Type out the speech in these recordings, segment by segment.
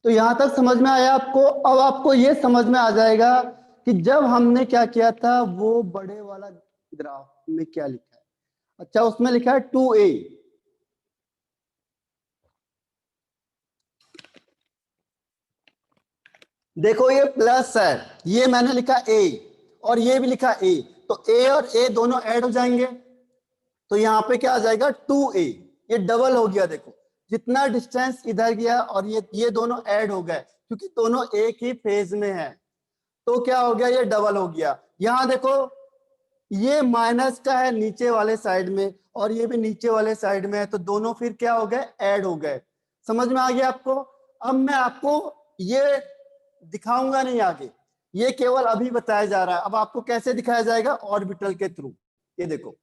तो यहां तक समझ में आया आपको। अब आपको ये समझ में आ जाएगा कि जब हमने क्या किया था, वो बड़े वाला ग्राफ में क्या लिखा है। अच्छा, उसमें लिखा है 2a। देखो ये प्लस है, ये मैंने लिखा a और ये भी लिखा a, तो a और a दोनों ऐड हो जाएंगे, तो यहाँ पे क्या आ जाएगा 2a। ये डबल हो गया, देखो जितना डिस्टेंस इधर गया और ये दोनों ऐड हो गए, क्योंकि दोनों एक ही फेज में है, तो क्या हो गया, ये डबल हो गया। यहां देखो ये माइनस का है नीचे वाले साइड में और ये भी नीचे वाले साइड में है, तो दोनों फिर क्या हो गए, ऐड हो गए। समझ में आ गया आपको। अब मैं आपको ये दिखाऊंगा नहीं आगे, ये केवल अभी बताया जा रहा है। अब आपको कैसे दिखाया जाएगा, ऑर्बिटल के थ्रू। ये देखो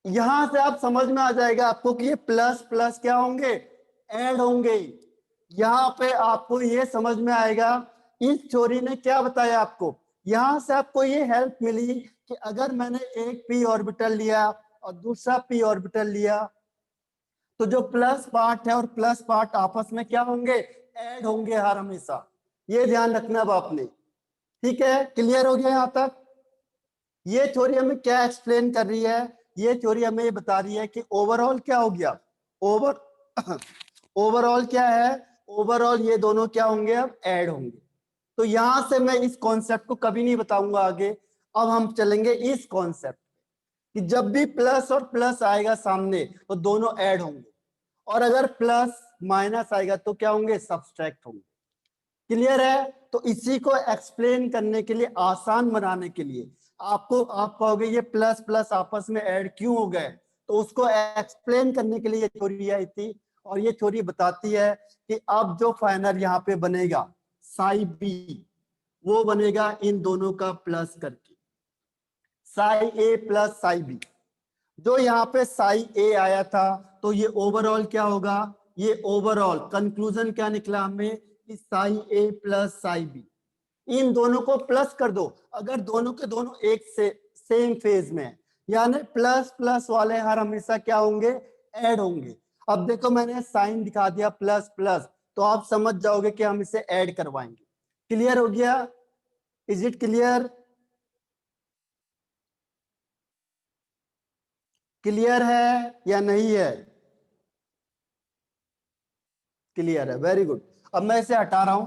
यहां से आप समझ में आ जाएगा आपको कि ये प्लस प्लस क्या होंगे, ऐड होंगे। यहां पे आपको ये समझ में आएगा, इस थ्योरी ने क्या बताया आपको, यहां से आपको ये हेल्प मिली कि अगर मैंने एक पी ऑर्बिटल लिया और दूसरा पी ऑर्बिटल लिया, तो जो प्लस पार्ट है और प्लस पार्ट आपस में क्या होंगे, ऐड होंगे हर हमेशा। ये ध्यान रखना अब आपने। ठीक है, क्लियर हो गया यहां तक। ये थ्योरी हमें क्या एक्सप्लेन कर रही है, ये थ्योरी हमें ये बता रही है कि ओवरऑल क्या हो गया, ओवरऑल क्या है, ओवरऑल ये दोनों क्या होंगे, अब ऐड होंगे। तो यहां से मैं इस कॉन्सेप्ट को कभी नहीं बताऊंगा आगे। अब हम चलेंगे इस कॉन्सेप्ट कि जब भी प्लस और प्लस आएगा सामने तो दोनों ऐड होंगे, और अगर प्लस माइनस आएगा तो क्या होंगे, सब्सट्रैक्ट होंगे। क्लियर है। तो इसी को एक्सप्लेन करने के लिए, आसान बनाने के लिए, आपको आप कहोगे ये प्लस प्लस आपस में ऐड क्यों हो गए, तो उसको एक्सप्लेन करने के लिए ये थ्योरी आई थी। और ये थ्योरी बताती है कि अब जो फाइनल यहाँ पे बनेगा साई बी, वो बनेगा इन दोनों का प्लस करके, Sai A plus psi B. जो यहाँ पे साई ए आया था, तो ये ओवरऑल क्या होगा, ये ओवरऑल कंक्लूजन क्या निकला हमें कि Sai A plus psi B. इन दोनों को प्लस कर दो, अगर दोनों के दोनों एक से सेम फेज में है, यानी प्लस प्लस वाले हर हमेशा क्या होंगे, ऐड होंगे। अब देखो मैंने साइन दिखा दिया प्लस प्लस, तो आप समझ जाओगे कि हम इसे ऐड करवाएंगे। क्लियर हो गया, इज इट क्लियर, क्लियर है या नहीं है, क्लियर है, वेरी गुड। अब मैं इसे हटा रहा हूं।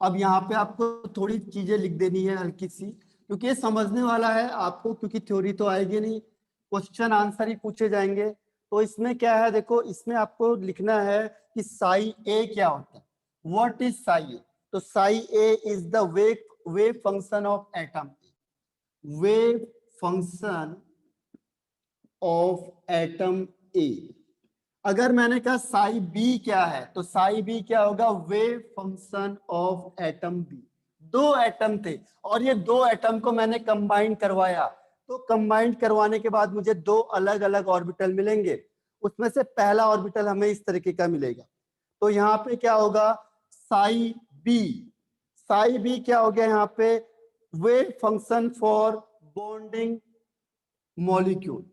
अब यहाँ पे आपको थोड़ी चीजें लिख देनी है हल्की सी, क्योंकि ये समझने वाला है आपको, क्योंकि थ्योरी तो आएगी नहीं, क्वेश्चन आंसर ही पूछे जाएंगे। तो इसमें क्या है, देखो इसमें आपको लिखना है कि साई ए क्या होता है, व्हाट इज साई ए। तो psi A is the wave function of atom, wave function of atom A. अगर मैंने कहा साई बी क्या है, तो साई बी क्या होगा, wave function of atom B. दो एटम थे और ये दो एटम को मैंने कंबाइन करवाया, तो कंबाइन करवाने के बाद मुझे दो अलग अलग ऑर्बिटल मिलेंगे। उसमें से पहला ऑर्बिटल हमें इस तरीके का मिलेगा। तो यहाँ पे क्या होगा, साई बी, साई बी क्या हो गया यहाँ पे, wave function for bonding molecule.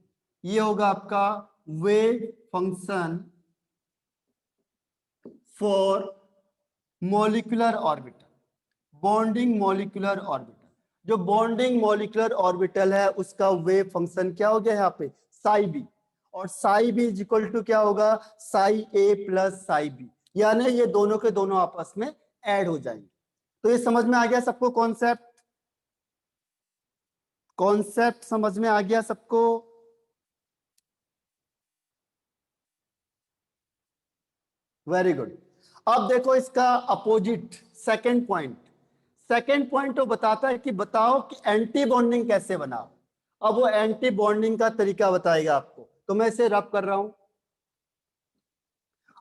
ये होगा आपका wave function for molecular orbital, bonding molecular orbital. जो बॉन्डिंग मॉलिक्यूलर ऑर्बिटल है उसका वेव फंक्शन क्या हो गया यहाँ पे, साई बी। और psi B is equal to क्या होगा, psi A plus psi B, यानी ये दोनों के दोनों आपस में ऐड हो जाएंगे। तो ये समझ में आ गया सबको, कॉन्सेप्ट, कॉन्सेप्ट समझ में आ गया सबको। Very good. अब देखो इसका opposite second point, second point तो बताता है कि बताओ कि एंटी बॉन्डिंग कैसे बनाओ। अब वो एंटी बॉन्डिंग का तरीका बताएगा आपको, तो मैं इसे रब कर रहा हूं।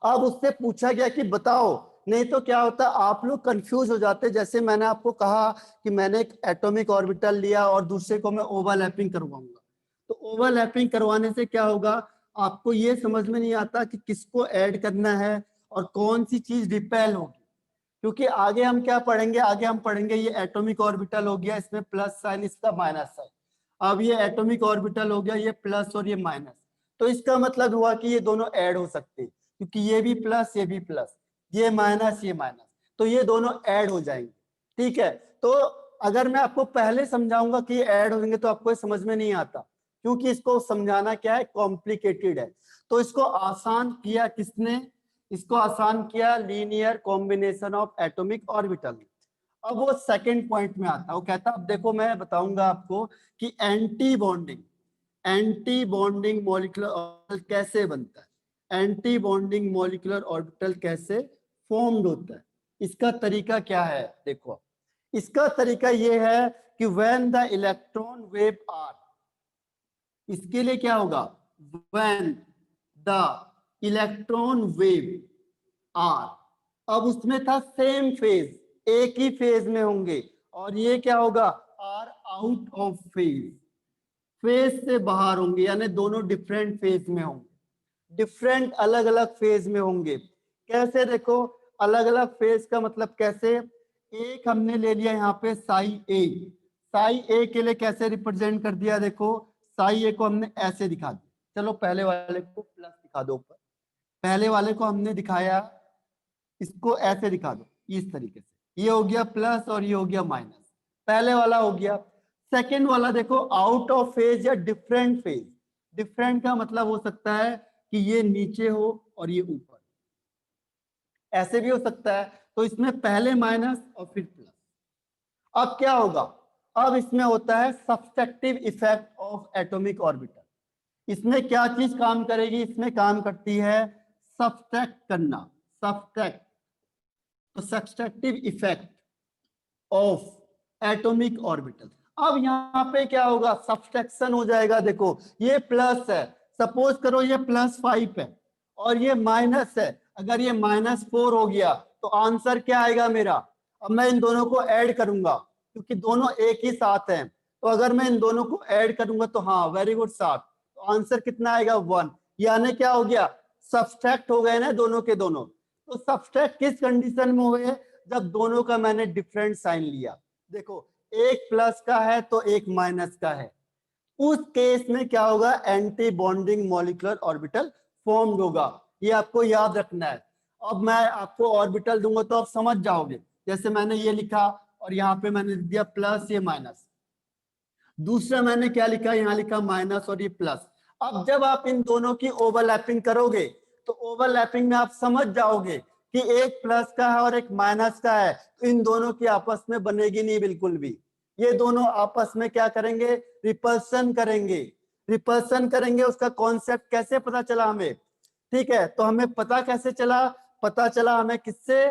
अब उससे पूछा गया कि बताओ, नहीं तो क्या होता आप लोग कंफ्यूज हो जाते, जैसे मैंने आपको कहा कि मैंने एक एटॉमिक ऑर्बिटल लिया और दूसरे को मैं ओवरलैपिंग करवाऊंगा, तो ओवरलैपिंग करवाने से क्या होगा, आपको ये समझ में नहीं आता कि किसको ऐड करना है और कौन सी चीज रिपेल होगी। क्योंकि आगे हम क्या पढ़ेंगे, आगे हम पढ़ेंगे ये एटॉमिक ऑर्बिटल हो गया, इसमें प्लस साइन, इसका माइनस साइन। अब ये एटॉमिक ऑर्बिटल हो गया, ये प्लस और ये माइनस, तो इसका मतलब हुआ कि ये दोनों ऐड हो सकते हैं, क्योंकि ये भी प्लस ये भी प्लस। ये माइनस ये माइनस, तो ये दोनों ऐड हो जाएंगे। ठीक है, तो अगर मैं आपको पहले समझाऊंगा कि ऐड होंगे तो आपको समझ में नहीं आता, क्योंकि इसको समझाना क्या है, कॉम्प्लिकेटेड है। तो इसको आसान किया किसने, इसको आसान किया linear combination of atomic orbital. अब वो सेकंड पॉइंट में आता है, वो कहता है अब देखो मैं बताऊंगा आपको कि एंटी बॉन्डिंग मॉलिक्यूलर ऑर्बिटल कैसे बनता है, एंटी बॉन्डिंग मॉलिक्यूलर ऑर्बिटल कैसे फॉर्म्ड होता है, इसका तरीका क्या है। देखो इसका तरीका ये है कि when the electron wave are, इसके लिए क्या होगा, when the electron wave are, अब उसमें था सेम फेज, एक ही फेज में होंगे, और ये क्या होगा, are out of phase, phase से बाहर होंगे, यानी दोनों डिफरेंट फेज में होंगे, डिफरेंट अलग अलग फेज में होंगे। कैसे, देखो अलग अलग फेज का मतलब कैसे, एक हमने ले लिया यहाँ पे साई ए, साई ए के लिए कैसे रिप्रेजेंट कर दिया, देखो साई ए को हमने ऐसे दिखा दिया, चलो पहले वाले को प्लस दिखा दो ऊपर, पहले वाले को हमने दिखाया, इसको ऐसे दिखा दो इस तरीके से, ये हो गया प्लस और ये हो गया माइनस, पहले वाला हो गया। सेकेंड वाला देखो आउट ऑफ फेज या डिफरेंट फेज, डिफरेंट का मतलब हो सकता है कि ये नीचे हो और ये ऊपर, ऐसे भी हो सकता है, तो इसमें पहले माइनस और फिर प्लस। अब क्या होगा, अब इसमें होता है subtractive effect of atomic orbital, इसमें क्या चीज काम करेगी, इसमें काम करती है सब्सट्रैक्ट करना, सब्सट्रैक्ट, तो subtractive effect of atomic orbital. अब यहाँ पे क्या होगा, सब्सट्रैक्शन हो जाएगा, देखो ये प्लस है, सपोज करो ये +5 है और ये माइनस है, अगर ये -4 हो गया तो आंसर क्या आएगा मेरा। अब मैं इन दोनों को ऐड करूंगा क्योंकि दोनों एक ही साथ हैं, तो अगर मैं इन दोनों को ऐड करूंगा तो हाँ वेरी गुड साथ, तो आंसर कितना आएगा 1, यानी क्या हो गया, सब्सट्रैक्ट हो गए ना दोनों के दोनों। तो सब्सट्रैक्ट किस कंडीशन में हुए, जब दोनों का मैंने डिफरेंट साइन लिया। देखो एक प्लस का है तो एक माइनस का है, उस केस में क्या होगा, anti bonding molecular orbital formed होगा, ये आपको याद रखना है। अब मैं आपको ऑर्बिटल दूंगा तो आप समझ जाओगे, जैसे मैंने ये लिखा और यहाँ पे मैंने दिया प्लस ये माइनस, दूसरा मैंने क्या लिखा, यहाँ लिखा माइनस और ये प्लस। अब जब आप इन दोनों की ओवरलैपिंग करोगे तो ओवरलैपिंग में आप समझ जाओगे कि एक प्लस का है और एक माइनस का है, तो इन दोनों की आपस में बनेगी नहीं बिल्कुल भी, ये दोनों आपस में क्या करेंगे, रिपल्सन करेंगे, रिपल्सन करेंगे। उसका कॉन्सेप्ट कैसे पता चला हमें, ठीक है, तो हमें पता कैसे चला, पता चला हमें किससे,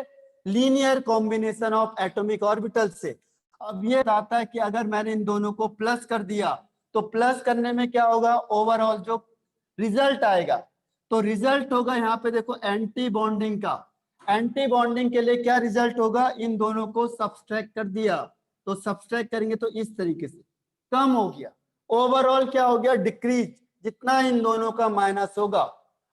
linear combination of atomic orbital से। अब ये आता है कि अगर मैंने इन दोनों को प्लस कर दिया तो प्लस करने में क्या होगा, ओवरऑल जो रिजल्ट आएगा, तो रिजल्ट होगा यहाँ पे देखो एंटी बॉन्डिंग का, एंटी बॉन्डिंग के लिए क्या रिजल्ट होगा, इन दोनों को सब्सट्रैक्ट कर दिया, तो सब्सट्रैक्ट करेंगे तो इस तरीके से कम हो गया, ओवरऑल क्या हो गया, डिक्रीज, जितना इन दोनों का माइनस होगा।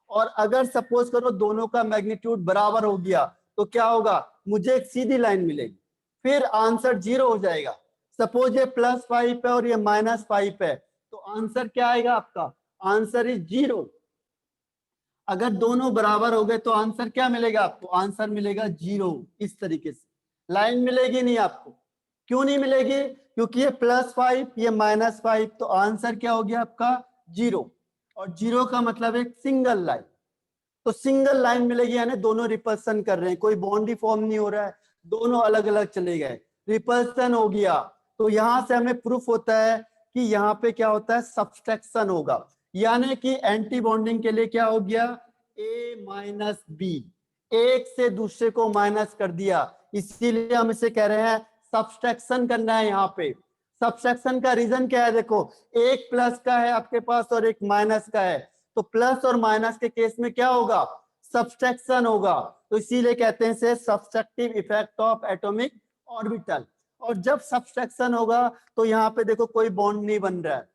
और अगर सपोज करो दोनों का मैग्नीट्यूड बराबर हो गया तो क्या होगा, मुझे एक सीधी लाइन मिलेगी, फिर आंसर 0 हो जाएगा। सपोज ये +5 है और ये -5 है, तो आंसर क्या आएगा आपका, आंसर इज 0। अगर दोनों बराबर हो गए तो आंसर क्या मिलेगा आपको, आंसर मिलेगा 0, इस तरीके से लाइन मिलेगी नहीं आपको। क्यों नहीं मिलेगी, क्योंकि ये +5 ये -5, तो आंसर क्या हो गया आपका 0, और 0 का मतलब एक सिंगल लाइन, तो सिंगल लाइन मिलेगी, यानी दोनों रिपल्सन कर रहे हैं, कोई बॉन्ड ही फॉर्म नहीं हो रहा है, दोनों अलग अलग चले गए, रिपल्सन हो गया। तो यहां से हमें प्रूफ होता है कि यहाँ पे क्या होता है, सब्सट्रैक्शन होगा, यानी कि एंटी बॉन्डिंग के लिए क्या हो गया, A-B, एक से दूसरे को माइनस कर दिया, इसीलिए हम इसे कह रहे हैं सब्सट्रैक्शन करना है। यहाँ पे सब्सट्रैक्शन का रीजन क्या है, देखो एक प्लस का है आपके पास और एक माइनस का है, तो प्लस और माइनस के केस में क्या होगा, सब्सट्रैक्शन होगा, तो इसीलिए कहते हैं से subtractive effect of atomic orbital. और जब सब्सट्रैक्शन होगा तो यहाँ पे देखो कोई बॉन्ड नहीं बन रहा है,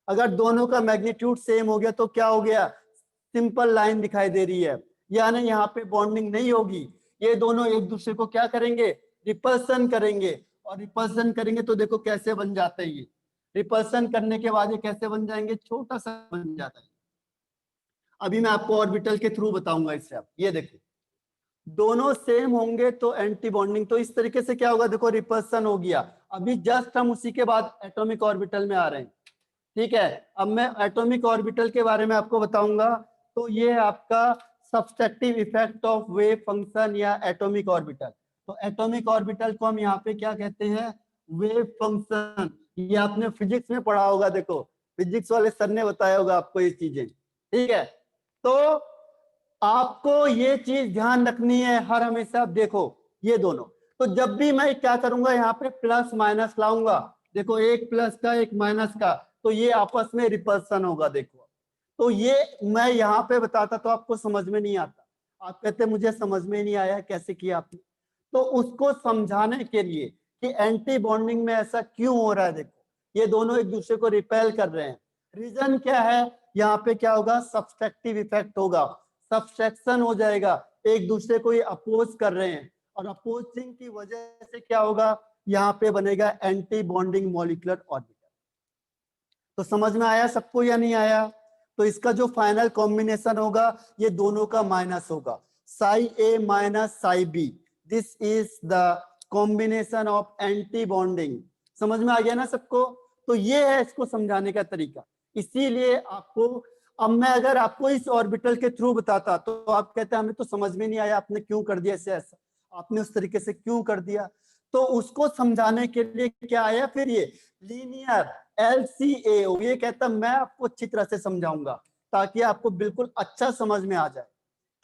अगर दोनों का मैग्नीट्यूड सेम हो गया तो क्या हो गया, सिंपल लाइन दिखाई दे रही है, यानी यहाँ पे बॉन्डिंग नहीं होगी, ये दोनों एक दूसरे को क्या करेंगे, रिपल्सन करेंगे, और रिपल्सन करेंगे तो देखो कैसे बन जाते हैं, ये रिपल्सन करने के बाद ये कैसे बन जाएंगे, छोटा सा बन जाता है। अभी मैं आपको ऑर्बिटल के थ्रू बताऊंगा इससे, आप ये देखो दोनों सेम होंगे तो एंटी बॉन्डिंग। तो इस तरीके से क्या होगा, देखो रिपल्सन हो गया। अभी जस्ट हम उसी के बाद एटॉमिक ऑर्बिटल में आ रहे हैं। ठीक है, अब मैं एटॉमिक ऑर्बिटल के बारे में आपको बताऊंगा। तो ये है आपका subtractive effect of wave function या एटॉमिक ऑर्बिटल। तो एटॉमिक ऑर्बिटल को हम यहाँ पे क्या कहते हैं, वेव फंक्शन। ये आपने फिजिक्स में पढ़ा होगा, देखो फिजिक्स वाले सर ने बताया होगा आपको ये चीजें। ठीक है, तो आपको ये चीज ध्यान रखनी है हर हमेशा। देखो ये दोनों, तो जब भी मैं क्या करूंगा, यहाँ पे प्लस माइनस लाऊंगा, देखो एक प्लस का एक माइनस का, तो ये आपस में रिपल्सन होगा। देखो, तो ये मैं यहाँ पे बताता तो आपको समझ में नहीं आता, आप कहते मुझे समझ में नहीं आया कैसे किया आपने। तो उसको समझाने के लिए कि एंटी बॉन्डिंग में ऐसा क्यों हो रहा है, देखो ये दोनों एक दूसरे को रिपेल कर रहे हैं। रीजन क्या है, यहाँ पे क्या होगा, सब्सट्रैक्टिव इफेक्ट होगा, सब्सट्रैक्शन हो जाएगा, एक दूसरे को ये अपोज कर रहे हैं, और अपोजिंग की वजह से क्या होगा, यहाँ पे बनेगा एंटी बॉन्डिंग मॉलिक्यूलर ऑर्बिटल। तो समझ में आया सबको या नहीं आया? तो इसका जो फाइनल कॉम्बिनेशन होगा, ये दोनों का माइनस होगा, psi A minus psi B. This is the combination of antibonding. समझ में आ गया ना सबको? तो ये है इसको समझाने का तरीका। इसीलिए आपको, अब मैं अगर आपको इस ऑर्बिटल के थ्रू बताता तो आप कहते हमें तो समझ में नहीं आया, आपने क्यों कर दिया ऐसे, ऐसा आपने उस तरीके से क्यों कर दिया। तो उसको समझाने के लिए क्या आया फिर, ये लीनियर LCAO। ये कहता मैं आपको अच्छी तरह से समझाऊंगा ताकि आपको बिल्कुल अच्छा समझ में आ जाए।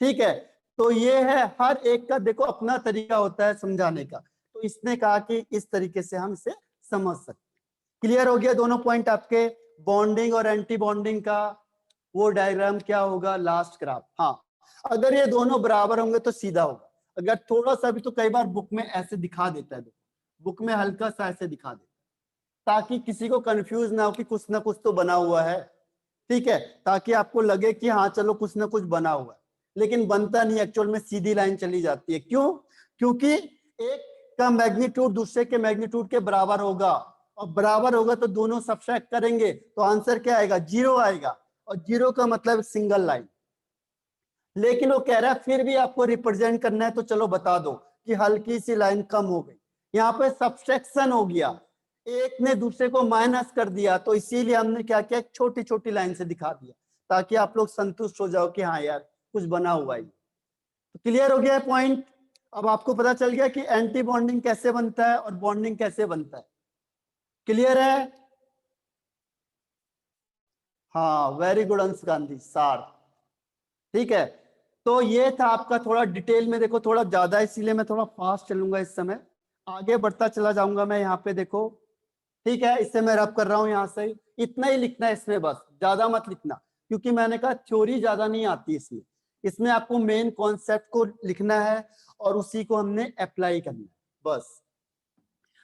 ठीक है, तो ये है, हर एक का देखो अपना तरीका होता है समझाने का। तो इसने कहा कि इस तरीके से हम इसे समझ सकते। क्लियर हो गया दोनों पॉइंट आपके, बॉन्डिंग और एंटी बॉन्डिंग का वो डायग्राम क्या होगा, लास्ट ग्राफ। हाँ, अगर ये दोनों बराबर होंगे तो सीधा होगा, अगर थोड़ा सा भी, तो कई बार बुक में ऐसे दिखा देता है, बुक में हल्का सा ऐसे दिखा देता है ताकि किसी को कंफ्यूज ना हो कि कुछ ना कुछ तो बना हुआ है। ठीक है, ताकि आपको लगे कि हाँ चलो कुछ ना कुछ बना हुआ है, लेकिन बनता नहीं, एक्चुअल में सीधी लाइन चली जाती है। क्यों? क्योंकि एक का मैग्नीट्यूड दूसरे के मैग्नीट्यूड के बराबर होगा, और बराबर होगा तो दोनों सब्ट्रैक्ट करेंगे तो आंसर क्या आएगा, 0 आएगा, और 0 का मतलब सिंगल लाइन। लेकिन वो कह रहा है फिर भी आपको रिप्रेजेंट करना है तो चलो बता दो कि हल्की सी लाइन कम हो गई, यहाँ पे सब्ट्रैक्शन हो गया, एक ने दूसरे को माइनस कर दिया, तो इसीलिए हमने क्या किया, छोटी छोटी लाइन से दिखा दिया ताकि आप लोग संतुष्ट हो जाओ कि हाँ यार कुछ बना हुआ है। तो क्लियर हो गया है पॉइंट? अब आपको पता चल गया कि एंटी बॉन्डिंग कैसे बनता है और बॉन्डिंग कैसे बनता है। क्लियर है? हाँ, वेरी गुड अंश गांधी सार। ठीक है, तो ये था आपका थोड़ा डिटेल में, देखो थोड़ा ज्यादा, इसीलिए मैं थोड़ा फास्ट चलूंगा इस समय, आगे बढ़ता चला जाऊंगा मैं यहाँ पे, देखो ठीक है, इससे मैं रब कर रहा हूँ यहाँ से, इतना ही लिखना है इसमें, बस ज्यादा मत लिखना, क्योंकि मैंने कहा थ्योरी ज्यादा नहीं आती इसमें। इसमें आपको मेन कॉन्सेप्ट को लिखना है और उसी को हमने अप्लाई करना है बस।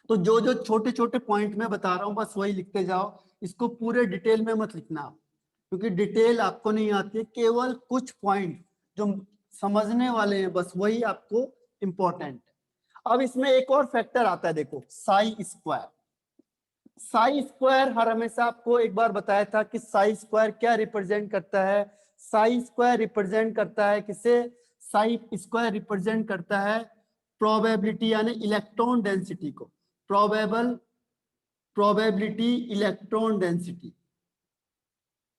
तो जो जो छोटे छोटे पॉइंट में बता रहा हूँ बस वही लिखते जाओ, इसको पूरे डिटेल में मत लिखना, क्योंकि डिटेल आपको नहीं आती है, केवल कुछ पॉइंट जो समझने वाले हैं बस वही आपको इंपॉर्टेंट है। अब इसमें एक और फैक्टर आता है, देखो साई स्क्वायर। साई स्क्वायर हर हमेशा आपको एक बार बताया था कि साई स्क्वायर क्या रिप्रेजेंट करता है। साई स्क्वायर रिप्रेजेंट करता है किसे, साई स्क्वायर रिप्रेजेंट करता है प्रोबेबिलिटी यानी इलेक्ट्रॉन डेंसिटी को, प्रोबेबिलिटी इलेक्ट्रॉन डेंसिटी।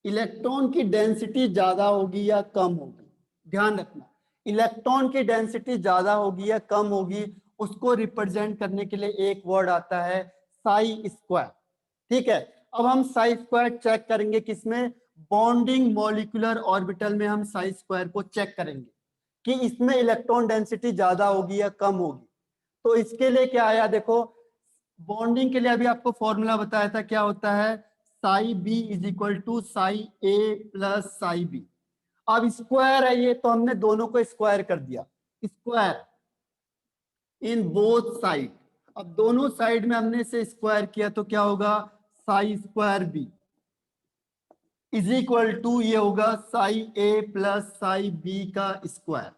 इलेक्ट्रॉन की डेंसिटी ज्यादा होगी या कम होगी, ध्यान रखना, इलेक्ट्रॉन की डेंसिटी ज्यादा होगी या कम होगी, उसको रिप्रेजेंट करने के लिए एक वर्ड आता है साई स्क्वायर। ठीक है, अब हम साई स्क्वायर चेक करेंगे किसमें, बॉन्डिंग मॉलिक्यूलर ऑर्बिटल में हम साई स्क्वायर को चेक करेंगे कि इसमें इलेक्ट्रॉन डेंसिटी ज्यादा होगी या कम होगी। तो इसके लिए क्या आया, देखो बॉन्डिंग के लिए अभी आपको फॉर्मूला बताया था, क्या होता है, psi B is equal to psi A plus psi B. अब स्क्वायर है ये, तो हमने दोनों को स्क्वायर कर दिया, स्क्वायर इन बोथ साइड। अब दोनों साइड में हमने इसे स्क्वायर किया तो क्या होगा, psi square B is equal to, ये होगा psi A plus psi B का स्क्वायर।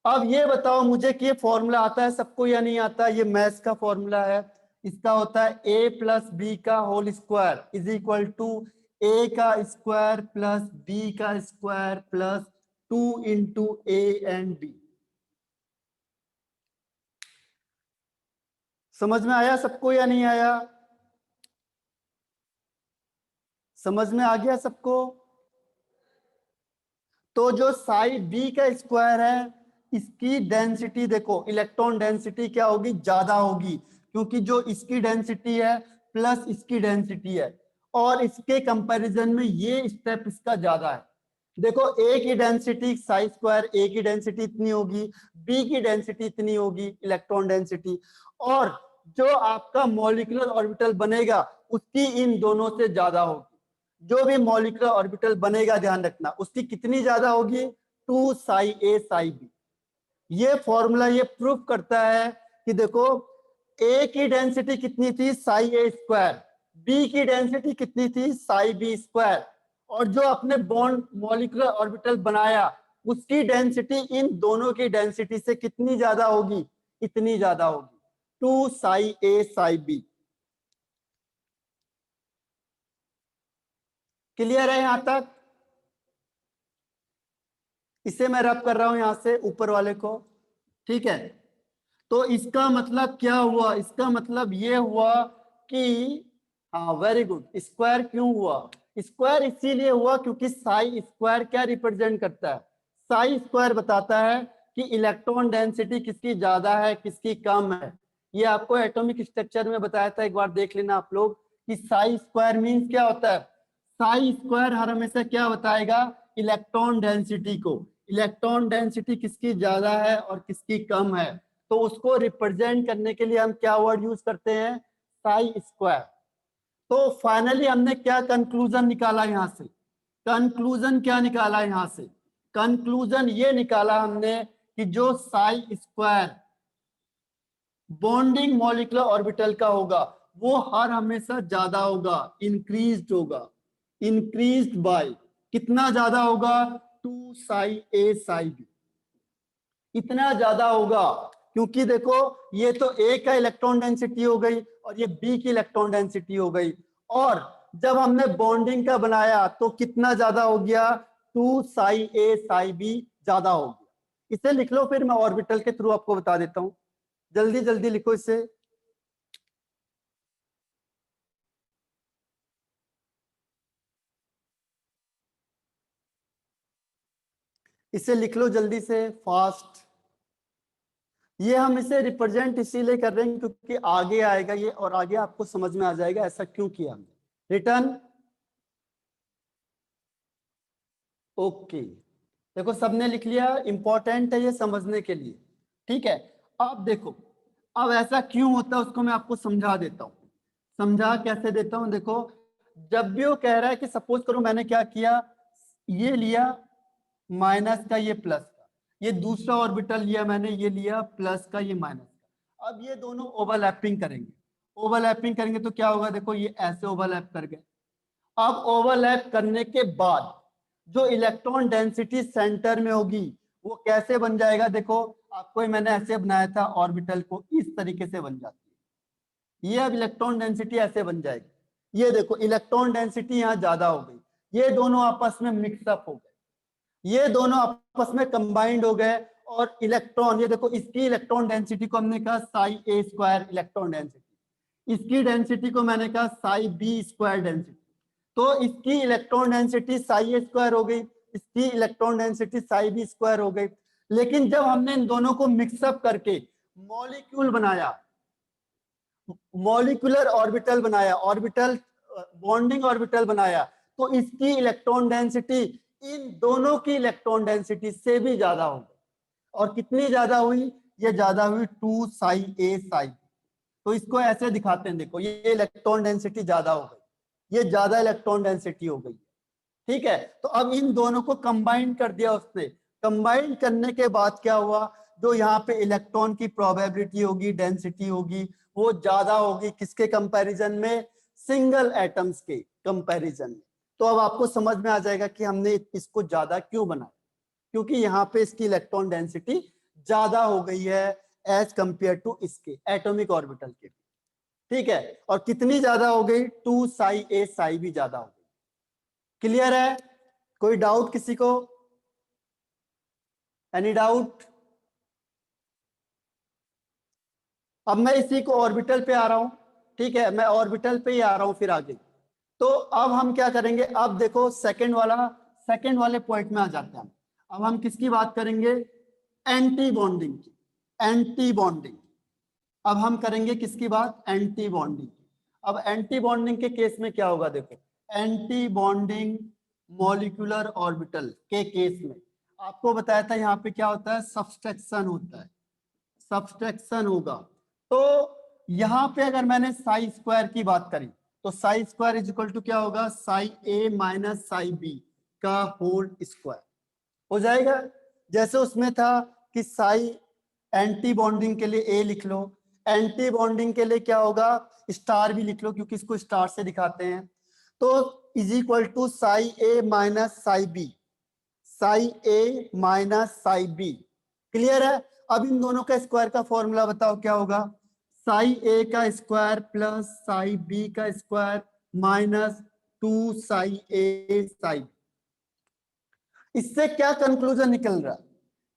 अब ये बताओ मुझे कि ये फॉर्मूला आता है सबको या नहीं आता, ये मैथ्स का फॉर्मूला है, इसका होता है a प्लस बी का whole square is equal to a का स्क्वायर प्लस b का square plus 2 into A and B. समझ में आया सबको या नहीं आया? समझ में आ गया सबको? तो जो साई बी का स्क्वायर है, इसकी डेंसिटी देखो, इलेक्ट्रॉन डेंसिटी क्या होगी? ज्यादा होगी, क्योंकि जो इसकी डेंसिटी है प्लस इसकी डेंसिटी है, और इसके कंपैरिजन में ये स्टेप इसका ज्यादा है। देखो ए की डेंसिटी साई स्क्वायर, ए की डेंसिटी इतनी होगी, बी की डेंसिटी इतनी होगी, इलेक्ट्रॉन डेंसिटी, और जो आपका मॉलिक्यूलर ऑर्बिटल बनेगा उसकी इन दोनों से ज्यादा होगी। जो भी मॉलिक्यूलर ऑर्बिटल बनेगा, ध्यान रखना, उसकी कितनी ज्यादा होगी? 2 साई ए साई बी। ये फॉर्मूला ये प्रूव करता है कि देखो ए की डेंसिटी कितनी थी? Psi A square. बी की डेंसिटी कितनी थी? Psi B square. और जो अपने बॉन्ड मॉलिक्यूलर ऑर्बिटल बनाया उसकी डेंसिटी इन दोनों की डेंसिटी से कितनी ज्यादा होगी? इतनी ज्यादा होगी, 2 psi A psi B. Clear है यहां तक? इसे मैं रब कर रहा हूं यहां से ऊपर वाले को, ठीक है? तो इसका मतलब क्या हुआ? इसका मतलब ये हुआ कि, हाँ वेरी गुड, स्क्वायर क्यों हुआ? स्क्वायर इसीलिए हुआ क्योंकि साई स्क्वायर क्या रिप्रेजेंट करता है? साई स्क्वायर बताता है कि इलेक्ट्रॉन डेंसिटी किसकी ज्यादा है, किसकी कम है। ये आपको एटॉमिक स्ट्रक्चर में बताया था, एक बार देख लेना आप लोग कि साई स्क्वायर मीन्स क्या होता है। साई स्क्वायर हर हमेशा क्या बताएगा? इलेक्ट्रॉन डेंसिटी को। इलेक्ट्रॉन डेंसिटी किसकी ज्यादा है और किसकी कम है, तो उसको रिप्रेजेंट करने के लिए हम क्या वर्ड यूज करते हैं? साई स्क्वायर। तो फाइनली हमने क्या कंक्लूजन निकाला यहां से? कंक्लूजन क्या निकाला यहां से? कंक्लूजन ये निकाला हमने कि जो Sai square bonding molecular orbital का होगा वो हर हमेशा ज्यादा होगा, इंक्रीज्ड होगा। इंक्रीज्ड बाय कितना ज्यादा होगा? 2 साई ए साई बी। इतना ज्यादा होगा क्योंकि देखो ये तो ए का इलेक्ट्रॉन डेंसिटी हो गई और ये बी की इलेक्ट्रॉन डेंसिटी हो गई, और जब हमने बॉन्डिंग का बनाया तो कितना ज्यादा हो गया? 2 साई ए साई बी ज्यादा हो गया। इसे लिख लो, फिर मैं ऑर्बिटल के थ्रू आपको बता देता हूं। जल्दी जल्दी लिखो इसे। इसे लिख लो जल्दी से, फास्ट। ये हम इसे रिप्रेजेंट इसीलिए कर रहे हैं क्योंकि आगे आएगा ये, और आगे आपको समझ में आ जाएगा ऐसा क्यों किया हमने। Return okay. देखो सबने लिख लिया, इंपॉर्टेंट है ये समझने के लिए, ठीक है? अब देखो, अब ऐसा क्यों होता है उसको मैं आपको समझा देता हूं। समझा कैसे देता हूं? देखो, जब भी वो कह रहा है कि सपोज करो मैंने क्या किया, ये लिया माइनस का, ये प्लस का, ये दूसरा ऑर्बिटल लिया मैंने, ये लिया प्लस का, ये माइनस का। अब ये दोनों ओवरलैपिंग करेंगे। ओवरलैपिंग करेंगे तो क्या होगा? देखो ये ऐसे ओवरलैप कर गए। अब ओवरलैप करने के बाद जो इलेक्ट्रॉन डेंसिटी सेंटर में होगी वो कैसे बन जाएगा? देखो आपको ही मैंने ऐसे बनाया था ऑर्बिटल को, इस तरीके से बन जाती है ये। अब इलेक्ट्रॉन डेंसिटी ऐसे बन जाएगी। ये देखो इलेक्ट्रॉन डेंसिटी यहाँ ज्यादा हो गई, ये दोनों आपस में मिक्सअप हो गए, ये दोनों आपस में कंबाइंड हो गए, और इलेक्ट्रॉन, ये देखो इसकी इलेक्ट्रॉन डेंसिटी को हमने कहा psi A square electron density, इसकी डेंसिटी को मैंने कहा साई बी स्क्वायर डेंसिटी। तो इसकी electron density psi A square हो गई, इसकी electron density psi B square हो गई। लेकिन जब हमने इन दोनों को मिक्सअप करके मॉलिक्यूल बनाया, मॉलिक्यूलर ऑर्बिटल बनाया, ऑर्बिटल बॉन्डिंग ऑर्बिटल बनाया, तो इसकी इलेक्ट्रॉन डेंसिटी इन दोनों की इलेक्ट्रॉन डेंसिटी से भी ज्यादा हो गई। और कितनी ज्यादा हुई? ये ज्यादा हुई 2 साई ए साई। तो इसको ऐसे दिखाते हैं, देखो ये इलेक्ट्रॉन डेंसिटी ज्यादा हो गई, ये ज्यादा इलेक्ट्रॉन डेंसिटी हो गई, ठीक है? तो अब इन दोनों को कंबाइन कर दिया उसने। कंबाइन करने के बाद क्या हुआ? जो यहाँ पे इलेक्ट्रॉन की प्रोबेबिलिटी होगी, डेंसिटी होगी, वो ज्यादा होगी किसके कंपैरिजन में? सिंगल एटम्स के कंपैरिजन में। तो अब आपको समझ में आ जाएगा कि हमने इसको ज्यादा क्यों बनाया, क्योंकि यहाँ पे इसकी इलेक्ट्रॉन डेंसिटी ज्यादा हो गई है एज कंपेयर टू इसके एटॉमिक ऑर्बिटल के, ठीक है? और कितनी ज्यादा हो गई? 2 साई ए साई भी ज्यादा हो गई। क्लियर है? कोई डाउट किसी को? Any doubt? अब मैं इसी को ऑर्बिटल पे आ रहा हूं, ठीक है, मैं ऑर्बिटल पे ही आ रहा हूं फिर आगे। तो अब हम क्या करेंगे, अब देखो सेकंड वाले पॉइंट में आ जाते हैं। अब हम किसकी बात करेंगे, एंटी बॉन्डिंग की। एंटी बॉन्डिंग, अब हम करेंगे किसकी बात, एंटी बॉन्डिंग। अब एंटी बॉन्डिंग के केस में क्या होगा, देखो एंटी बॉन्डिंग मॉलिक्यूलर ऑर्बिटल के केस में आपको बताया था यहाँ पे क्या होता है, सब्सट्रैक्शन होता है, सब्सट्रैक्शन होगा। तो यहाँ पे अगर मैंने साई स्क्वायर की बात करी तो psi square is equal to क्या होगा, psi A minus psi B का होल स्क्वायर हो जाएगा। जैसे उसमें था कि साई एंटी बॉन्डिंग के लिए ए लिख लो, एंटी बॉन्डिंग के लिए क्या होगा, स्टार भी लिख लो क्योंकि इसको स्टार से दिखाते हैं। तो is equal to psi A minus psi B, psi A minus psi B. Clear है? अब इन दोनों का स्क्वायर का फॉर्मूला बताओ क्या होगा, साई ए का स्क्वायर प्लस साई बी का square minus 2 psi A psi B. इससे क्या कंक्लूजन निकल रहा,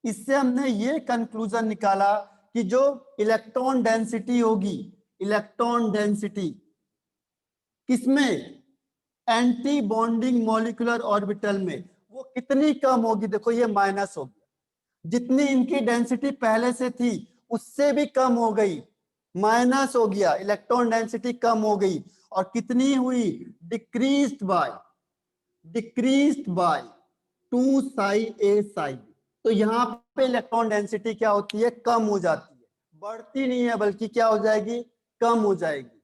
इससे हमने ये कंक्लूजन निकाला कि जो इलेक्ट्रॉन डेंसिटी होगी, इलेक्ट्रॉन डेंसिटी किसमें, एंटी बॉन्डिंग मॉलिक्यूलर ऑर्बिटल में, वो कितनी कम होगी, देखो ये माइनस हो गया, जितनी इनकी डेंसिटी पहले से थी उससे भी कम हो गई, माइनस हो गया, इलेक्ट्रॉन डेंसिटी कम हो गई। और कितनी हुई, decreased by 2 psi A psi B. तो यहाँ पे इलेक्ट्रॉन डेंसिटी क्या होती है, कम हो जाती है, बढ़ती नहीं है बल्कि क्या हो जाएगी, कम हो जाएगी।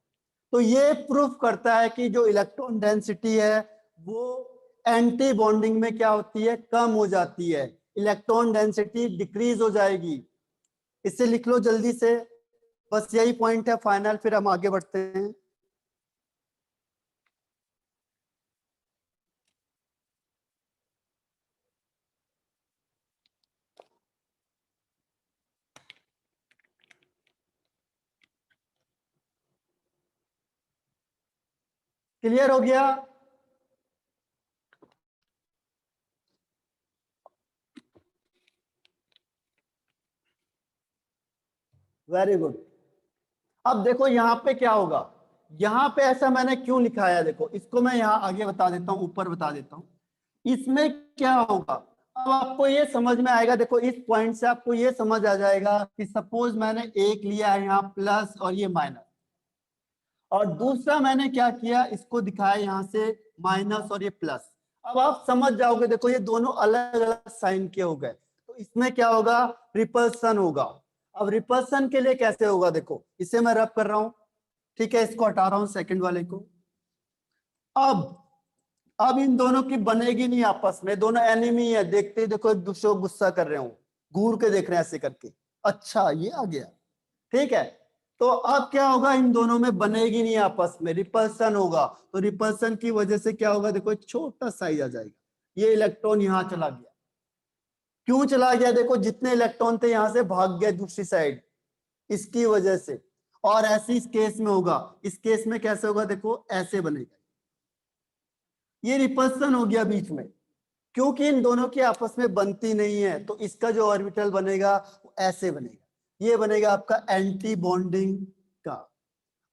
तो ये प्रूफ करता है कि जो इलेक्ट्रॉन डेंसिटी है वो एंटी बॉन्डिंग में क्या होती है, कम हो जाती है, इलेक्ट्रॉन डेंसिटी डिक्रीज हो जाएगी। इसे लिख लो जल्दी से, बस यही पॉइंट है फाइनल, फिर हम आगे बढ़ते हैं। क्लियर हो गया? Very good. अब देखो यहाँ पे क्या होगा, यहाँ पे ऐसा मैंने क्यों लिखा है, देखो इसको मैं यहाँ आगे बता देता हूँ, ऊपर बता देता हूँ। इसमें क्या होगा, अब आपको ये समझ में आएगा, देखो इस पॉइंट से आपको ये समझ आ जाएगा कि सपोज मैंने एक लिया है यहाँ प्लस और ये माइनस, और दूसरा मैंने क्या किया, इसको दिखाया यहाँ से माइनस और ये प्लस। अब आप समझ जाओगे, देखो ये दोनों अलग अलग साइन के हो गए, तो इसमें क्या होगा, रिपल्सन होगा। अब रिपल्सन के लिए कैसे होगा, देखो इसे मैं रब कर रहा हूं, ठीक है, इसको हटा रहा हूं सेकंड वाले को। अब इन दोनों की बनेगी नहीं आपस में, दोनों एनिमी है, देखते ही देखो एक दूसरे को गुस्सा कर रहे हो, घूर के देख रहे हैं ऐसे करके, अच्छा ये आ गया, ठीक है। तो अब क्या होगा, इन दोनों में बनेगी नहीं आपस में, रिपल्सन होगा। तो रिपल्सन की वजह से क्या होगा, देखो एक छोटा साइज आ जाएगा, ये इलेक्ट्रॉन यहां चला गया। क्यों चला गया, देखो जितने इलेक्ट्रॉन थे यहां से भाग गए दूसरी साइड, इसकी वजह से। और ऐसे इस केस में होगा, इस केस में कैसे होगा, देखो ऐसे बनेगा, ये रिपल्सन हो गया बीच में, क्योंकि इन दोनों की आपस में बनती नहीं है। तो इसका जो ऑर्बिटल बनेगा वो ऐसे बनेगा, ये बनेगा आपका एंटी बॉन्डिंग का।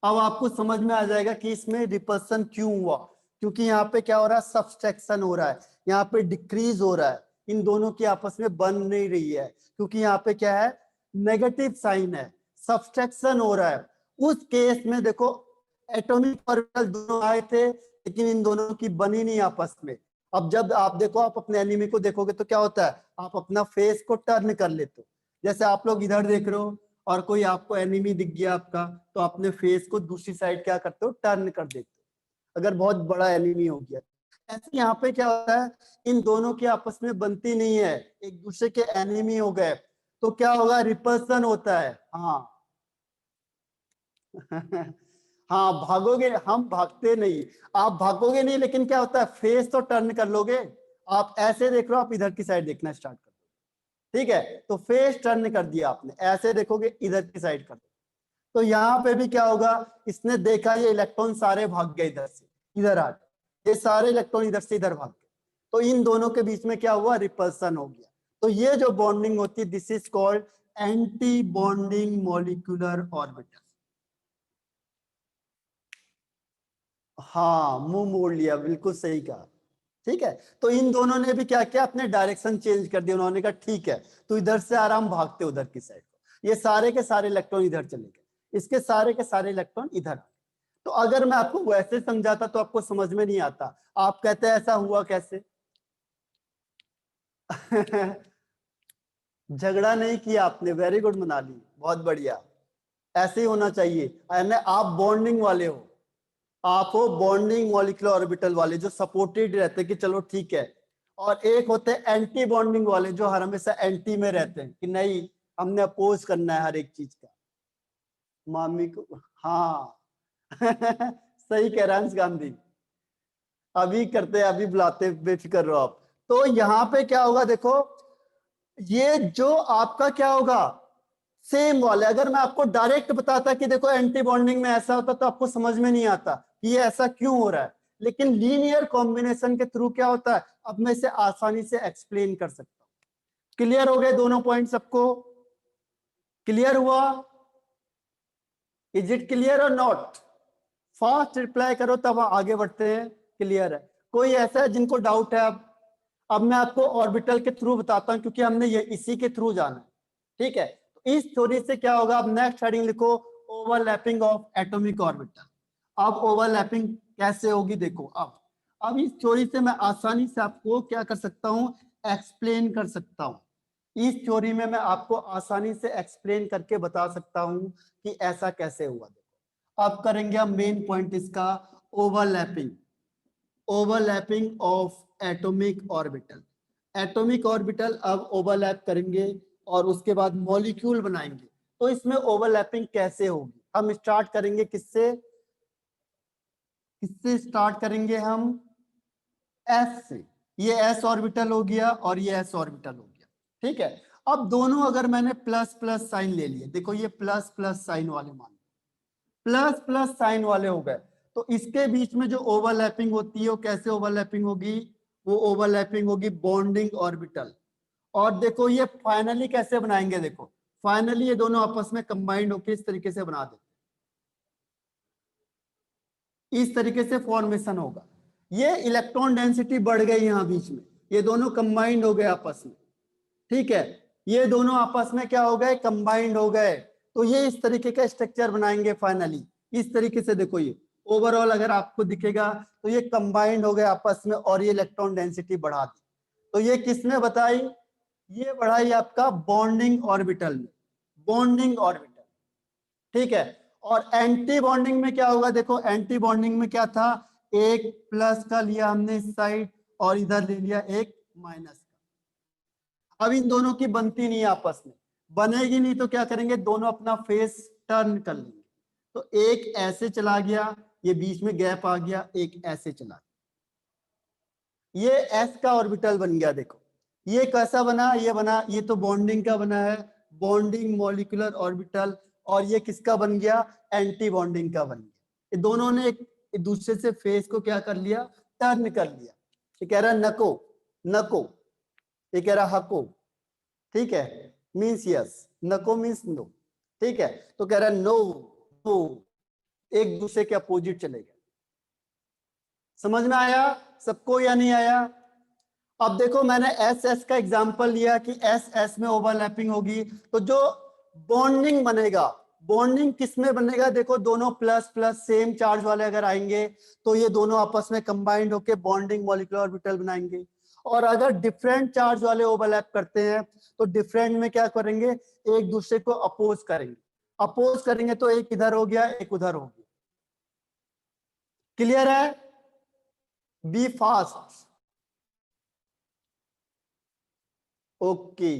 अब आपको समझ में आ जाएगा कि इसमें रिपल्सन क्यों हुआ, क्योंकि यहाँ पे क्या हो रहा है, सब्सट्रैक्शन हो रहा है, यहाँ पे डिक्रीज हो रहा है, इन दोनों की आपस में बन नहीं रही है, क्योंकि यहाँ पे क्या है, नेगेटिव साइन है, सब्सट्रैक्शन हो रहा है। उस केस में देखो एटॉमिक ऑर्बिटल दोनों आए थे लेकिन इन दोनों की बनी नहीं आपस में। अब जब आप देखो, आप अपने एनिमी को देखोगे तो क्या होता है, आप अपना फेस को टर्न कर लेते हो, जैसे आप लोग इधर देख रहे हो और कोई आपको एनिमी दिख गया आपका, तो अपने फेस को दूसरी साइड क्या करते हो, टर्न कर देते हो, अगर बहुत बड़ा एनिमी हो गया। ऐसे यहाँ पे क्या होता है, इन दोनों की आपस में बनती नहीं है, एक दूसरे के एनिमी हो गए, तो क्या होगा, रिपल्सन होता है। हाँ हाँ भागोगे, हम भागते नहीं, आप भागोगे नहीं, लेकिन क्या होता है, फेस तो टर्न कर लोगे, आप ऐसे देख रहे हो, आप इधर की साइड देखना स्टार्ट कर दो, ठीक है, तो फेस टर्न कर दिया आपने, ऐसे देखोगे इधर की साइड कर दो। तो यहाँ पे भी क्या होगा, इसने देखा ये इलेक्ट्रॉन सारे भाग गए इधर से, इधर आ गए, ये सारे इलेक्ट्रॉन इधर से इधर भाग गए, तो इन दोनों के बीच में क्या हुआ, रिपल्सन हो गया। तो ये जो बॉन्डिंग होती है this is called anti bonding molecular orbital. हाँ, मुंह मोड़ लिया, बिल्कुल सही कहा। ठीक है, तो इन दोनों ने भी क्या किया, अपने डायरेक्शन चेंज कर दिया। उन्होंने कहा ठीक है तो इधर से आराम भागते उधर की साइड को, ये सारे के सारे इलेक्ट्रॉन इधर चले गए, इसके सारे के सारे इलेक्ट्रॉन इधर। तो अगर मैं आपको वैसे समझाता तो आपको समझ में नहीं आता, आप कहते हैं ऐसा हुआ कैसे। झगड़ा नहीं किया आपने, वेरी गुड मनाली, बहुत बढ़िया, ऐसे ही होना चाहिए। यानी आप बॉन्डिंग वाले हो, आप हो बॉन्डिंग मॉलिक्यूलर ऑर्बिटल वाले जो सपोर्टेड रहते हैं कि चलो ठीक है, और एक होते हैं एंटी बॉन्डिंग वाले जो हर हमेशा एंटी में रहते हैं कि नहीं हमने अपोज करना है हर एक चीज का। मामी को, हाँ। सही कह रहा है गांधी, अभी करते हैं, अभी बुलाते, बेफिक्र रहो आप। तो यहाँ पे क्या होगा देखो, ये जो आपका क्या होगा सेम वाले, अगर मैं आपको डायरेक्ट बताता कि देखो एंटी बॉन्डिंग में ऐसा होता तो आपको समझ में नहीं आता कि ये ऐसा क्यों हो रहा है, लेकिन लीनियर कॉम्बिनेशन के थ्रू क्या होता है, अब मैं इसे आसानी से एक्सप्लेन कर सकता हूं। क्लियर हो गए दोनों पॉइंट सबको, क्लियर हुआ, इज इट क्लियर और नॉट, फास्ट रिप्लाई करो तब आगे बढ़ते हैं। क्लियर है, कोई ऐसा है जिनको डाउट है। अब मैं आपको ऑर्बिटल के थ्रू बताता हूं क्योंकि हमने ये इसी के थ्रू जाना है। ठीक है, तो इस थ्योरी से क्या होगा, अब नेक्स्ट हेडिंग लिखो ओवरलैपिंग ऑफ एटॉमिक ऑर्बिटल। अब ओवरलैपिंग कैसे होगी देखो, अब इस थ्योरी से मैं आसानी से आपको क्या कर सकता हूं, एक्सप्लेन कर सकता हूं। इस थ्योरी में मैं आपको आसानी से एक्सप्लेन करके बता सकता हूं कि ऐसा कैसे हुआ। देखो अब करेंगे हम मेन पॉइंट इसका, overlapping, overlapping of atomic orbital. Atomic orbital अब ओवरलैप करेंगे और उसके बाद मॉलिक्यूल बनाएंगे। तो इसमें ओवरलैपिंग कैसे होगी, हम स्टार्ट करेंगे किससे, किससे स्टार्ट करेंगे हम, एस से। ये एस ऑर्बिटल हो गया और ये एस ऑर्बिटल हो गया। ठीक है, अब दोनों अगर मैंने प्लस प्लस साइन ले लिए, देखो ये प्लस प्लस साइन वाले मान, प्लस प्लस साइन वाले हो गए, तो इसके बीच में जो ओवरलैपिंग होती है वो कैसे ओवरलैपिंग होगी, वो ओवरलैपिंग होगी बॉन्डिंग ऑर्बिटल। और देखो ये फाइनली कैसे बनाएंगे, देखो फाइनली ये दोनों आपस में कंबाइंड होकर इस तरीके से बना देते, इस तरीके से फॉर्मेशन होगा। ये इलेक्ट्रॉन डेंसिटी बढ़ गई यहां बीच में, ये दोनों कंबाइंड हो गए आपस में। ठीक है, ये दोनों आपस में क्या हो गए, कंबाइंड हो गए, तो ये इस तरीके का स्ट्रक्चर बनाएंगे फाइनली। इस तरीके से देखो ये ओवरऑल अगर आपको दिखेगा तो ये कंबाइंड हो गए आपस में और ये इलेक्ट्रॉन डेंसिटी बढ़ा दी। तो ये किसने बताई, ये बढ़ाई आपका बॉन्डिंग ऑर्बिटल में, बॉन्डिंग ऑर्बिटल। ठीक है, और एंटी बॉन्डिंग में क्या होगा, देखो एंटी बॉन्डिंग में क्या था, एक प्लस का लिया हमने इस साइड और इधर ले लिया एक माइनस का। अब इन दोनों की बनती नहीं आपस में, बनेगी नहीं तो क्या करेंगे, दोनों अपना फेस टर्न कर लेंगे। तो एक ऐसे चला गया, ये बीच में गैप आ गया, एक ऐसे चला गया, ये एस का ऑर्बिटल बन गया। देखो ये कैसा बना, ये बना, ये तो बॉन्डिंग का बना है, बॉन्डिंग मॉलिक्यूलर ऑर्बिटल, और ये किसका बन गया, एंटी बॉन्डिंग का बन गया। ये दोनों ने एक दूसरे से फेस को क्या कर लिया, टर्न कर लिया। ये कह रहा है नको, नको, ये कह रहा हको। ठीक है, मीन्स यस, नको मीन्स नो। ठीक है, तो कह रहा है नो नो, एक दूसरे के अपोजिट चले गए। समझ में आया सबको या नहीं आया। अब देखो मैंने एस एस का एग्जांपल लिया कि एस एस में ओवरलैपिंग होगी, तो जो बॉन्डिंग बनेगा, बॉन्डिंग किस में बनेगा, देखो दोनों प्लस प्लस सेम चार्ज वाले अगर आएंगे तो ये दोनों आपस में कंबाइंड होकर बॉन्डिंग मॉलिक्यूलर ऑर्बिटल बनाएंगे। और अगर डिफरेंट चार्ज वाले ओवरलैप करते हैं तो डिफरेंट में क्या करेंगे, एक दूसरे को अपोज करेंगे, अपोज करेंगे तो एक इधर हो गया एक उधर हो गया। क्लियर है, बी फास्ट। ओके,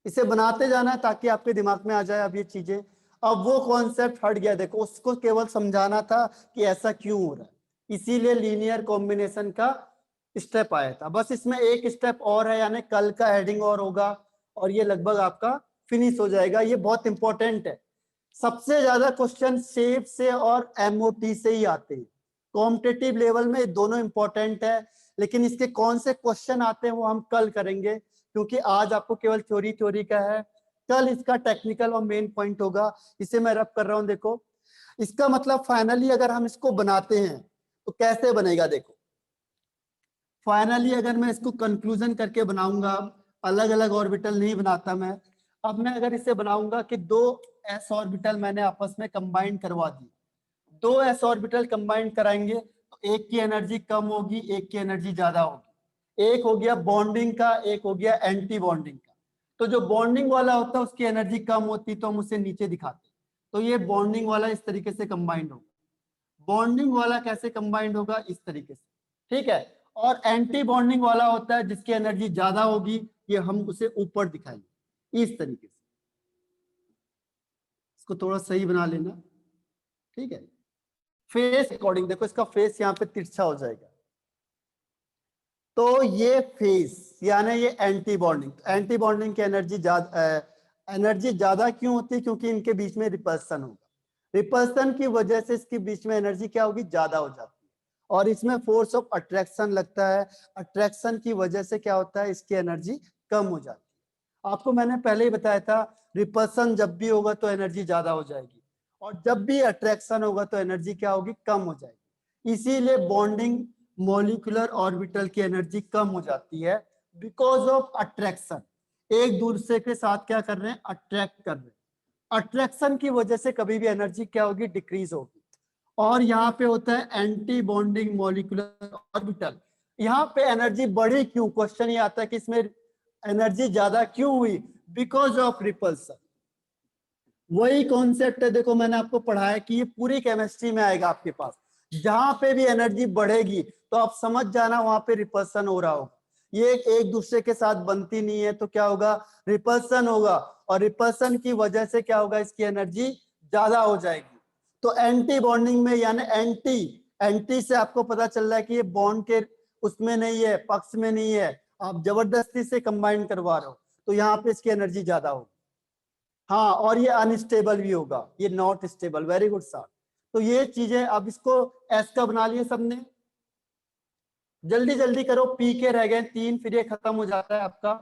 इसे बनाते जाना है ताकि आपके दिमाग में आ जाए अब ये चीजें। अब वो कॉन्सेप्ट हट गया, देखो उसको केवल समझाना था कि ऐसा क्यों हो रहा है, इसीलिए लीनियर कॉम्बिनेशन का स्टेप आया था। बस इसमें एक स्टेप और है, यानी कल का हेडिंग और होगा और ये लगभग आपका फिनिश हो जाएगा। ये बहुत इंपॉर्टेंट है, सबसे ज्यादा क्वेश्चन शेप से और एमओटी से ही आते हैं। कॉम्पिटिटिव लेवल में दोनों इंपॉर्टेंट है, लेकिन इसके कौन से क्वेश्चन आते हैं वो हम कल करेंगे, क्योंकि आज आपको केवल थ्योरी का है, कल इसका टेक्निकल और मेन पॉइंट होगा। इसे मैं रब कर रहा हूं, देखो इसका मतलब फाइनली अगर हम इसको बनाते हैं तो कैसे बनेगा। देखो फाइनली अगर मैं इसको कंक्लूजन करके बनाऊंगा, अलग अलग ऑर्बिटल नहीं बनाता मैं, अब मैं अगर इसे बनाऊंगा कि दो एस ऑर्बिटल मैंने आपस में कंबाइन करवा दी, दो एस ऑर्बिटल कंबाइन कराएंगे तो एक की एनर्जी कम होगी, एक की एनर्जी ज्यादा होगी। एक हो गया बॉन्डिंग का, एक हो गया एंटी बॉन्डिंग का। तो जो बॉन्डिंग वाला होता है उसकी एनर्जी कम होती तो हम उसे नीचे दिखाते, तो ये बॉन्डिंग वाला इस तरीके से कंबाइंड होगा। बॉन्डिंग वाला कैसे कंबाइंड होगा, इस तरीके से, ठीक है। और एंटी बॉन्डिंग वाला होता है जिसकी एनर्जी ज्यादा होगी, ये हम उसे ऊपर दिखाएंगे इस तरीके से। इसको थोड़ा सही बना लेना, ठीक है। फेस अकॉर्डिंग देखो, इसका फेस यहाँ पे तिरछा हो जाएगा, तो ये फेस यानी ये एंटी बॉन्डिंग। एंटी बॉन्डिंग की एनर्जी ज्यादा क्यों होती है, क्योंकि इनके बीच में रिपल्सन होगा। रिपल्सन की वजह से इसके बीच में एनर्जी क्या होगी, ज्यादा हो जाती है। और इसमें फोर्स ऑफ अट्रैक्शन लगता है, अट्रैक्शन की वजह से क्या होता है, इसकी एनर्जी कम हो जाती है। आपको मैंने पहले ही बताया था, रिपल्सन जब भी होगा तो एनर्जी ज्यादा हो जाएगी, और जब भी अट्रैक्शन होगा तो एनर्जी क्या होगी, कम हो जाएगी। इसीलिए बॉन्डिंग मॉलिक्यूलर ऑर्बिटल की एनर्जी कम हो जाती है, बिकॉज ऑफ अट्रैक्शन। एक दूसरे के साथ क्या कर रहे हैं, अट्रैक्ट कर रहे हैं। अट्रैक्शन की वजह से कभी भी एनर्जी क्या होगी, डिक्रीज होगी। और यहाँ पे होता है एंटी बॉन्डिंग मॉलिक्यूलर ऑर्बिटल। यहाँ पे एनर्जी बढ़ी क्यों, क्वेश्चन ये आता है कि इसमें एनर्जी ज्यादा क्यों हुई, बिकॉज ऑफ रिपल्सन। वही कॉन्सेप्ट है, देखो मैंने आपको पढ़ाया कि ये पूरी केमिस्ट्री में आएगा आपके पास। जहां पे भी एनर्जी बढ़ेगी तो आप समझ जाना वहां पे रिपल्सन हो रहा होगा। ये एक दूसरे के साथ बनती नहीं है तो क्या होगा, रिपल्सन होगा, और रिपल्सन की वजह से क्या होगा, इसकी एनर्जी ज्यादा हो जाएगी। तो एंटी बॉन्डिंग में यानी एंटी से आपको पता चल रहा है कि ये बॉन्ड के उसमें नहीं है, पक्ष में नहीं है, आप जबरदस्ती से कंबाइन करवा रहे हो, तो यहाँ पे इसकी एनर्जी ज्यादा होगी। हाँ, और ये अनस्टेबल भी होगा, ये not stable. Very good sir. तो ये चीजें, अब इसको एस का बना लिए सबने, जल्दी जल्दी करो, पी के रह गए 3, फिर ये खत्म हो जाता है आपका।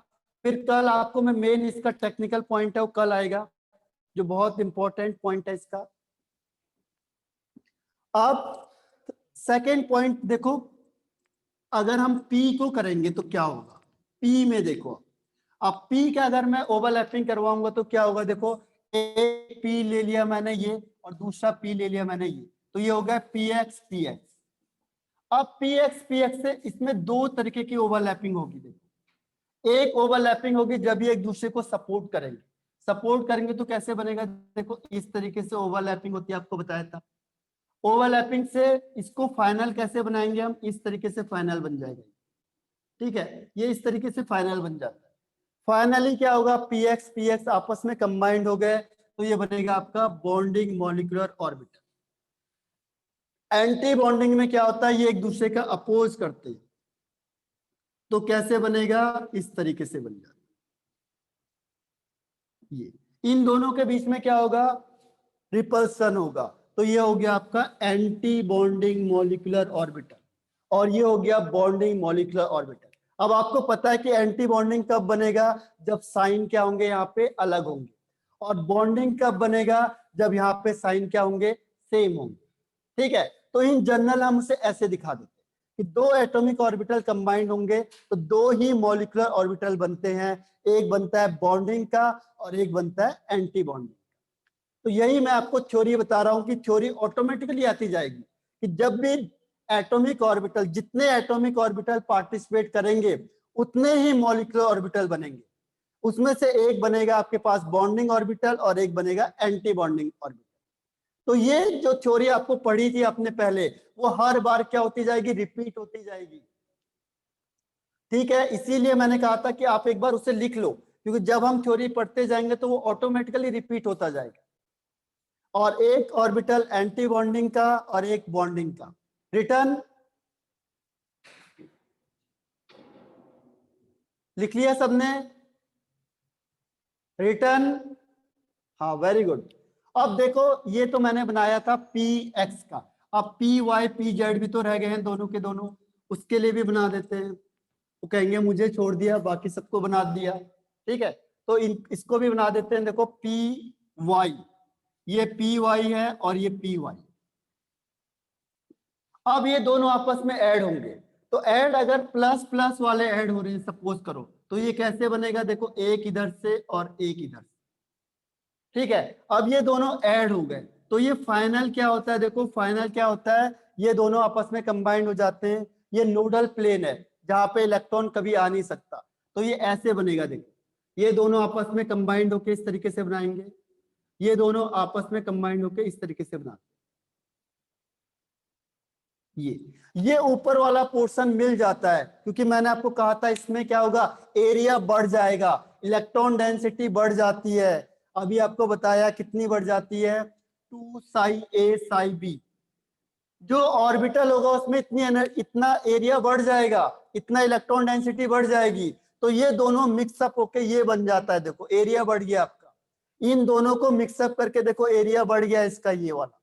फिर कल आपको मैं मेन इसका टेक्निकल पॉइंट है वो कल आएगा, जो बहुत इंपॉर्टेंट पॉइंट है इसका। अब सेकेंड पॉइंट देखो, अगर हम पी को करेंगे तो क्या होगा। पी में देखो, अब पी का अगर मैं ओवरलैपिंग करवाऊंगा तो क्या होगा, देखो एक पी ले लिया मैंने ये, और दूसरा पी ले लिया मैंने ये, तो ये हो गया पी एक्स। अब पी एक्स से इसमें दो तरीके की ओवरलैपिंग होगी। देखो एक ओवरलैपिंग होगी जब ये एक दूसरे को सपोर्ट करेंगे। सपोर्ट करेंगे तो कैसे बनेगा, देखो इस तरीके से ओवरलैपिंग होती है, आपको बताया था। ओवरलैपिंग से इसको फाइनल कैसे बनाएंगे हम, इस तरीके से फाइनल बन जाएगा, ठीक है। ये इस तरीके से फाइनल बन जाता है। फाइनली क्या होगा, पी एक्स आपस में कंबाइंड हो गए, तो ये बनेगा आपका bonding molecular orbital. Anti bonding में क्या होता है, ये एक दूसरे का अपोज करते हैं, तो कैसे बनेगा, इस तरीके से बन जाता है। ये इन दोनों के बीच में क्या होगा, रिपल्सन होगा, तो ये हो गया आपका एंटी बॉन्डिंग मॉलिक्यूलर ऑर्बिटल, और ये हो गया बॉन्डिंग मॉलिक्यूलर ऑर्बिटल। अब आपको पता है कि एंटी बॉन्डिंग कब बनेगा, जब साइन क्या होंगे, यहाँ पे अलग होंगे। और बॉन्डिंग कब बनेगा, जब यहाँ पे साइन क्या होंगे, सेम होंगे, ठीक है। तो इन जनरल हम उसे ऐसे दिखा देते हैं कि दो एटॉमिक ऑर्बिटल कंबाइंड होंगे तो दो ही मॉलिक्यूलर ऑर्बिटल बनते हैं, एक बनता है बॉन्डिंग का और एक बनता है एंटी बॉन्डिंग। तो यही मैं आपको थ्योरी बता रहा हूं कि थ्योरी ऑटोमेटिकली आती जाएगी कि जब भी एटॉमिक ऑर्बिटल, जितने एटॉमिक ऑर्बिटल पार्टिसिपेट करेंगे उतने ही मॉलिक्यूलर ऑर्बिटल बनेंगे। उसमें से एक बनेगा आपके पास बॉन्डिंग ऑर्बिटल और एक बनेगा एंटी बॉन्डिंग ऑर्बिटल। तो ये जो थ्योरी आपको पढ़ी थी आपने पहले, वो हर बार क्या होती जाएगी, रिपीट होती जाएगी, ठीक है। इसीलिए मैंने कहा था कि आप एक बार उसे लिख लो, क्योंकि जब हम थ्योरी पढ़ते जाएंगे तो वो ऑटोमेटिकली रिपीट होता जाएगा। और एक ऑर्बिटल एंटी बॉन्डिंग का और एक बॉन्डिंग का। रिटर्न लिख लिया सबने, रिटर्न, हाँ वेरी गुड। अब देखो ये तो मैंने बनाया था पी एक्स का, अब पी वाई पी जेड भी तो रह गए हैं दोनों के दोनों, उसके लिए भी बना देते हैं। वो कहेंगे मुझे छोड़ दिया, बाकी सबको बना दिया। ठीक है, तो इसको भी बना देते हैं। देखो पी वाई, ये पी वाई है और ये पी वाई। अब ये दोनों आपस में ऐड होंगे, तो ऐड अगर प्लस प्लस वाले ऐड हो रहे हैं सपोज करो, तो ये कैसे बनेगा? देखो एक इधर से और एक इधर से। ठीक है, अब ये दोनों ऐड हो गए, तो ये फाइनल क्या होता है? देखो फाइनल क्या होता है, ये दोनों आपस में कंबाइंड हो जाते हैं। ये नोडल प्लेन है जहां पे इलेक्ट्रॉन कभी आ नहीं सकता, तो ये ऐसे बनेगा। देखो ये दोनों आपस में कंबाइंड होके इस तरीके से बनाएंगे, ये दोनों आपस में कंबाइंड होके इस तरीके से बनाते हैं। ये ऊपर वाला पोर्शन मिल जाता है, क्योंकि मैंने आपको कहा था इसमें क्या होगा, एरिया बढ़ जाएगा, इलेक्ट्रॉन डेंसिटी बढ़ जाती है। अभी आपको बताया कितनी बढ़ जाती है, 2 साई ए साई बी। जो ऑर्बिटल होगा उसमें इतना एरिया बढ़ जाएगा, इतना इलेक्ट्रॉन डेंसिटी बढ़ जाएगी, तो ये दोनों मिक्सअप होके ये बन जाता है। देखो एरिया बढ़ गया आपका, इन दोनों को मिक्सअप करके देखो एरिया बढ़ गया इसका ये वाला।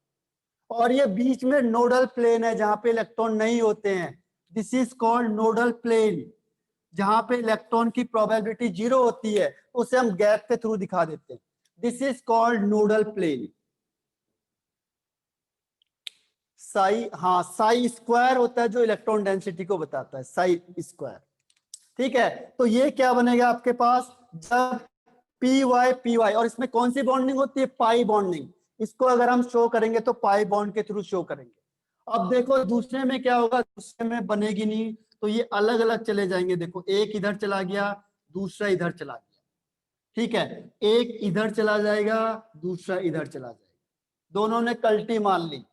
और ये बीच में नोडल प्लेन है जहां पे इलेक्ट्रॉन नहीं होते हैं, this is called nodal plane. जहां पे इलेक्ट्रॉन की प्रोबेबिलिटी 0 होती है, उसे हम गैप के थ्रू दिखा देते हैं, this is called nodal plane. Psi, हाँ साई स्क्वायर होता है जो इलेक्ट्रॉन डेंसिटी को बताता है, साई स्क्वायर। ठीक है, तो ये क्या बनेगा आपके पास, जब पी वाई, और इसमें कौन सी बॉन्डिंग होती है, पाई बॉन्डिंग। इसको अगर हम शो करेंगे तो पाई बॉन्ड के थ्रू शो करेंगे। अब देखो दूसरे में क्या होगा, दूसरे में बनेगी नहीं, तो ये अलग अलग चले जाएंगे। देखो एक इधर चला गया, दूसरा इधर चला गया। ठीक है, एक इधर चला जाएगा, दूसरा इधर चला जाएगा, दोनों ने कल्टी मार ली।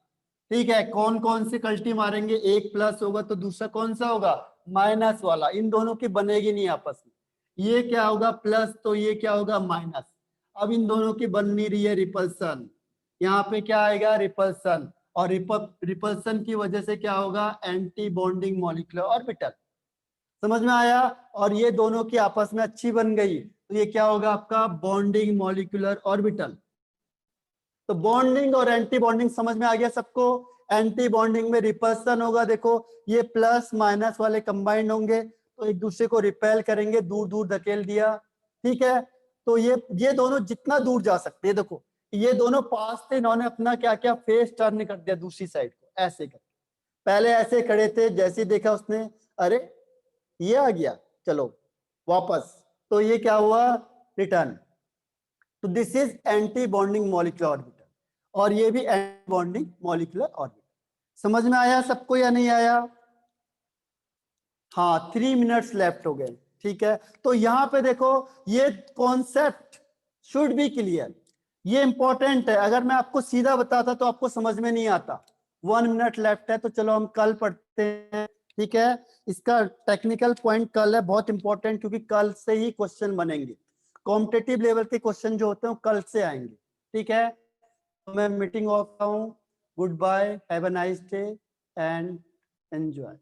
ठीक है, कौन कौन से कल्टी मारेंगे, एक प्लस होगा तो दूसरा कौन सा होगा, माइनस वाला। इन दोनों की बनेगी नहीं आपस में, ये क्या होगा प्लस, तो ये क्या होगा माइनस। अब इन दोनों की बन नहीं रही है रिपल्सन, यहाँ पे क्या आएगा रिपल्सन, और रिपल्सन की वजह से क्या होगा, एंटी बॉन्डिंग मॉलिक्यूलर ऑर्बिटल। समझ में आया? और ये दोनों की आपस में अच्छी बन गई, तो ये क्या होगा आपका बॉन्डिंग मॉलिक्यूलर ऑर्बिटल। तो बॉन्डिंग और एंटी बॉन्डिंग समझ में आ गया सबको। एंटी बॉन्डिंग में रिपल्सन होगा, देखो ये प्लस माइनस वाले कंबाइंड होंगे तो एक दूसरे को रिपेल करेंगे, दूर दूर धकेल दिया। ठीक है, तो ये दोनों जितना दूर जा सकते हैं, देखो ये दोनों पास थे, इन्होंने अपना क्या क्या फेस टर्न कर दिया दूसरी साइड को, ऐसे कर, पहले ऐसे खड़े थे, जैसे देखा उसने अरे ये आ गया, चलो वापस, तो ये क्या हुआ रिटर्न। तो this is anti bonding molecular orbital, और ये भी एंटी बॉन्डिंग मॉलिक्यूलर ऑर्बिटल। समझ में आया सबको या नहीं आया? हाँ 3 मिनट्स लेफ्ट हो गए। ठीक है, तो यहां पे देखो ये कॉन्सेप्ट शुड बी क्लियर, ये इंपॉर्टेंट है। अगर मैं आपको सीधा बताता तो आपको समझ में नहीं आता। 1 मिनट लेफ्ट है, तो चलो हम कल पढ़ते हैं। ठीक है, इसका टेक्निकल पॉइंट कल है, बहुत इंपॉर्टेंट, क्योंकि कल से ही क्वेश्चन बनेंगे। कॉम्पिटिटिव लेवल के क्वेश्चन जो होते हैं कल से आएंगे। ठीक है, तो मैं मीटिंग ऑफ हूँ, goodbye, have a nice day and enjoy.